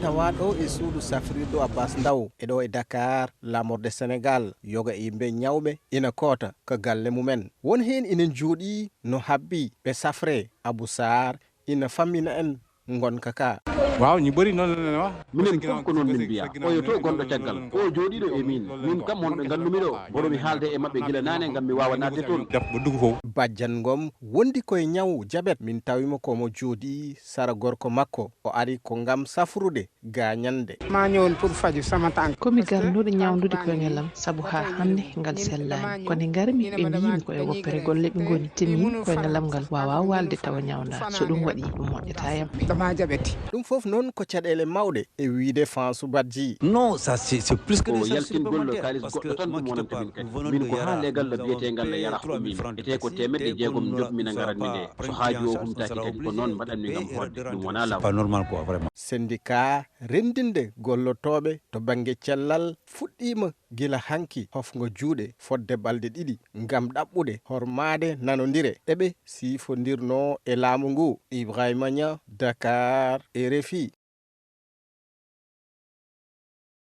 tawaɗo e suudu safrirdu Abbas Ndaw eɗo e Dakar lamorde Sénégal yoga e yimɓe ñawɓe ina koota ko galle mumen won hen ina jooɗi no habbi ɓe safre Abou Sarr ina fammina en gonka ka waaw ñu bari non la wax minen fof ko noon min mbiya oyo to gonɗo caggal o jooɗiɗo e min kam honɓe nganndumiɗo mboɗo mi haalde e maɓɓe gila nane ngam mi wawa nadde toon def ba dugg foofu Badiane Ngom wondi koye ñaw jabet min tawimo komo jooɗi sara gorko makko o ari ko ngam safrude gañande ma ñëwon pour faju sama tànk komi garnude ñawdude koyngelam sabu ha hande ngal sellani kono garmi ɓe mbiyimi koye woppere golle ɓe goni timmi koyngelam ngal wawa walde tawa ñawda so ɗum waɗi ɗum moƴƴatayam dama jaɓeti ɗum fof noon ko caɗele mawɗe e wiide Fansou Badji non ça c'est plus que ko des yaltingol kalis goɗɗo tan ɗum wonanta min kadi min ko ha legal biyetegal yara ummima ete ko temedde jeegom joɗmina garanmi nde so haaju o humtaki kadi ko noon mbaɗanmi gam hodde ɗum wona law pas normal quoi vraiment syndicat rendinde gollotoɓe to banggue cellal fuɗɗima gila hanki hofgo juuɗe fodde balɗe ɗiɗi ngam ɗaɓɓude hormade nanodire ɗeɓe sifodirno e laamu ngu Ibrahima Nia Dakar RFI